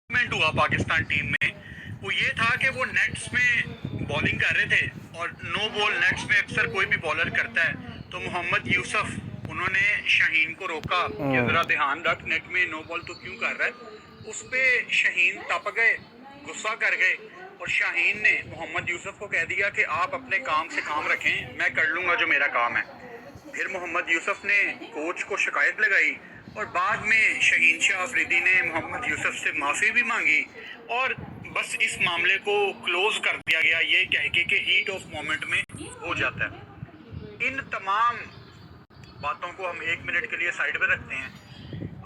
Improvement हुआ Pakistan team में वो ये था कि वो नेट्स में बॉलिंग कर रहे थे और नो बॉल नेट्स में अक्सर कोई भी बॉलर करता है तो मोहम्मद यूसुफ उन्होंने शाहीन को रोका कि ज़रा ध्यान रख, नेट में नो बॉल तो क्यों कर रहा है। उस पर शाहीन तप गए, गुस्सा कर गए और शाहीन ने मोहम्मद यूसुफ को कह दिया कि आप अपने काम से काम रखें, मैं कर लूँगा जो मेरा काम है। फिर मोहम्मद यूसुफ ने कोच को शिकायत लगाई और बाद में शहीन शाह अफरीदी ने मोहम्मद यूसुफ से माफ़ी भी मांगी और बस इस मामले को क्लोज कर दिया गया ये कह के हीट ऑफ मोमेंट में हो जाता है। इन तमाम बातों को हम 1 मिनट के लिए साइड पे रखते हैं।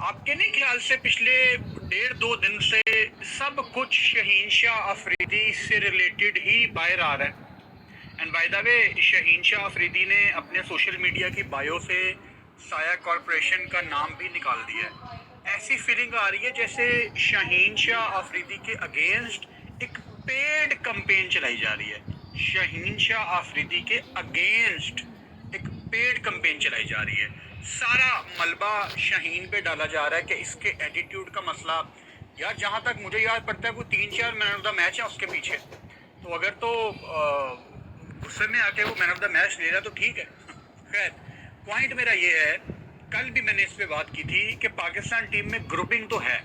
आपके नहीं ख्याल से पिछले 1.5-2 दिन से सब कुछ शहीन शाह अफरीदी से रिलेटेड ही बाहर आ रहा है। And by the way Shaheen Shah Afridi ने अपने सोशल मीडिया की बायो से साया कॉरपोरेशन का नाम भी निकाल दिया है। ऐसी फीलिंग आ रही है जैसे शहीन शाह अफरीदी के अगेंस्ट एक पेड कैंपेन चलाई जा रही है। शहीन शाह अफरीदी के अगेंस्ट एक पेड कैंपेन चलाई जा रही है। सारा मलबा शाहीन पे डाला जा रहा है कि इसके एटीट्यूड का मसला। यार जहाँ तक मुझे याद पड़ता है वो 3-4 मैन ऑफ द मैच है उसके पीछे, तो अगर तो गुस्से में आके वो मैन ऑफ द मैच ले रहा तो ठीक है। खैर पॉइंट मेरा ये है, कल भी मैंने इस पे बात की थी कि पाकिस्तान टीम में ग्रुपिंग तो है,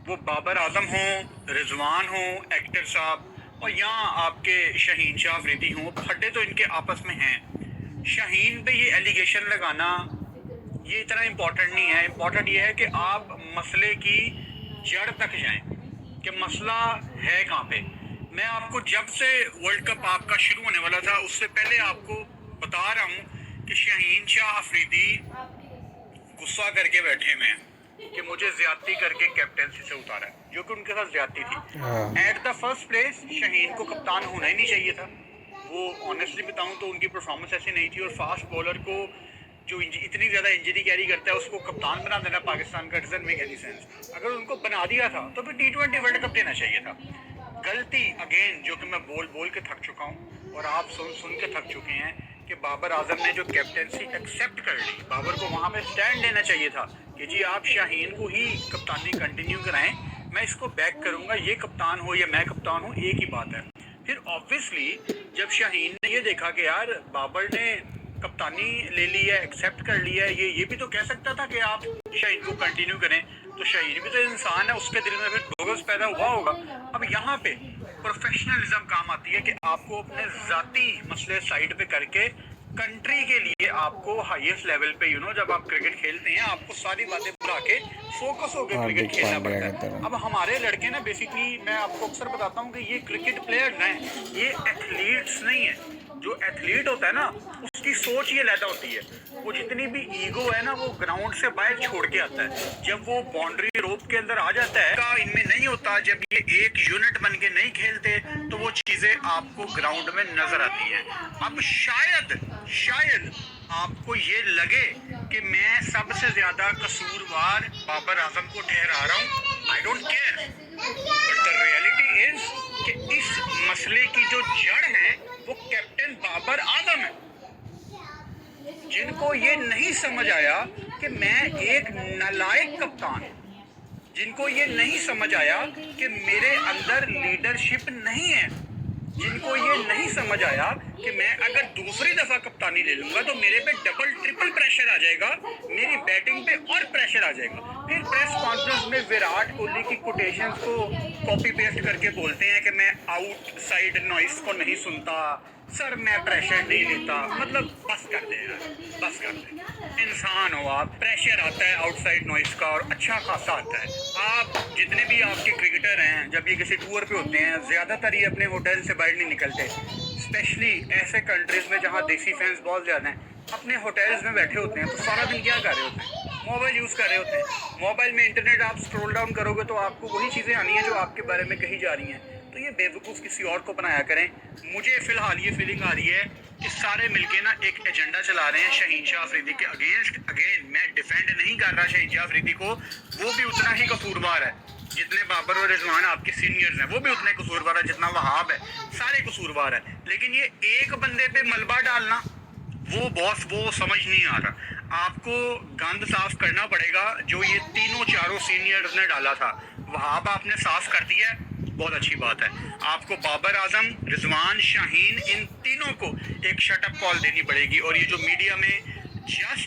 वो बाबर आजम हो, रिजवान हो, एक्टर साहब और यहाँ आपके शहीन शाह अफरीदी हों, खड्डे तो इनके आपस में हैं। शाहीन पे ये एलिगेशन लगाना ये इतना इम्पोर्टेंट नहीं है। इम्पोर्टेंट ये है कि आप मसले की जड़ तक जाएं कि मसला है कहाँ पे। मैं आपको जब से वर्ल्ड कप आपका शुरू होने वाला था उससे पहले आपको बता रहा हूँ कि शहीन शाह अफरीदी गुस्सा करके बैठे हुए हैं कि मुझे ज्यादती करके कैप्टेंसी से उतारा है, जो कि उनके साथ ज्यादती थी। At the first place Shaheen को कप्तान होना ही नहीं चाहिए था। वो ऑनेस्टली बताऊं तो उनकी परफॉर्मेंस ऐसी नहीं थी और फास्ट बॉलर को जो इतनी ज़्यादा इंजरी कैरी करता है उसको कप्तान बना देना पाकिस्तान का डजंट मेक एनी सेंस। अगर उनको बना दिया था तो फिर T20 वर्ल्ड कप देना चाहिए था। गलती अगेन जो कि मैं बोल बोल के थक चुका हूँ और आप सुन सुन के थक चुके हैं कि बाबर आजम ने जो कैप्टेंसी एक्सेप्ट कर ली, बाबर को वहाँ पे स्टैंड लेना चाहिए था कि जी आप शाहीन को ही कप्तानी कंटिन्यू कराएं, मैं इसको बैक करूँगा, ये कप्तान हो या मैं कप्तान हूँ एक ही बात है। फिर ऑब्वियसली जब शाहीन ने ये देखा कि यार बाबर ने कप्तानी ले ली है, एक्सेप्ट कर लिया है, ये भी तो कह सकता था कि आप शाहीन को कंटिन्यू करें, तो शाहीन भी तो इंसान है, उसके दिल में फिर बोगस पैदा हुआ होगा। अब यहाँ पे प्रोफेशनलिज्म काम आती है कि आपको अपने ज़ाती मसले साइड पे करके कंट्री के लिए आपको हाईएस्ट लेवल पे जब आप क्रिकेट खेलते हैं आपको सारी बातें भुला के फोकस होकर क्रिकेट खेलना पड़ता है। अब हमारे लड़के ना बेसिकली मैं आपको अक्सर बताता हूँ कि ये क्रिकेट प्लेयर्स हैं, ये एथलीट्स नहीं है। जो एथलीट होता है ना उसकी सोच ये लैदा होती है, वो जितनी भी ईगो है ना वो ग्राउंड से बाहर छोड़ के आता है। जब वो बाउंड्री रोप के अंदर आ जाता है का इनमें नहीं होता, जब ये एक यूनिट बन के नहीं खेलते तो वो चीजें आपको ग्राउंड में नजर आती हैं। अब शायद आपको ये लगे कि मैं सबसे ज्यादा कसूरवार बाबर आजम को ठहरा रहा हूँ, I don't care, but the reality is कि इस मसले की जो जड़ है वो कैप्टन बाबर आजम है। जिनको ये नहीं समझ आया कि मैं एक नालायक कप्तान हूं, जिनको ये नहीं समझ आया कि मेरे अंदर लीडरशिप नहीं है, जिनको ये नहीं समझ आया कि मैं अगर दूसरी दफा कप्तानी ले लूंगा तो मेरे पे डबल ट्रिपल प्रेशर आ जाएगा, मेरी बैटिंग पे और प्रेशर आ जाएगा। फिर प्रेस कॉन्फ्रेंस में विराट कोहली की कोटेशंस को कॉपी पेस्ट करके बोलते हैं कि मैं आउटसाइड नॉइस को नहीं सुनता, सर मैं प्रेशर नहीं लेता। मतलब बस कर दे यार, बस कर दे। इंसान हो आप, प्रेशर आता है आउटसाइड नॉइस का और अच्छा खासा आता है। आप जितने भी आपके क्रिकेटर हैं जब ये किसी टूर पे होते हैं ज़्यादातर ये अपने होटल से बाहर नहीं निकलते, स्पेशली ऐसे कंट्रीज़ में जहाँ देसी फैंस बहुत ज़्यादा हैं। अपने होटल्स में बैठे होते हैं तो सारा दिन क्या कर रहे होते हैं, मोबाइल यूज़ कर रहे होते हैं। मोबाइल में इंटरनेट आप स्क्रॉल डाउन करोगे तो आपको वही चीज़ें आनी हैं जो आपके बारे में कही जा रही हैं। तो ये बेवकूफ़ किसी और को बनाया करें। मुझे फ़िलहाल ये फीलिंग आ रही है कि सारे मिलके ना एक एजेंडा चला रहे हैं शहीन शाह अफरीदी के अगेंस्ट। अगेन मैं डिफेंड नहीं कर रहा शहीन शाह अफरीदी को, वो भी उतना ही कसूरवार है जितने बाबर और रिजवान आपके सीनियर्स हैं, वो भी उतने कसूरवार है जितना वहाब है, सारे कसूरवार है। लेकिन ये एक बंदे पे मलबा डालना वो बॉस वो समझ नहीं आ रहा। आपको गंद साफ करना पड़ेगा जो ये तीनों चारों सीनियर्स ने डाला था। वहाब आपने साफ कर दिया है, बहुत अच्छी बात है। आपको बाबर आजम, रिजवान, शाहीन, इन तीनों को एक शटअप कॉल देनी पड़ेगी। और ये जो मीडिया में जस्ट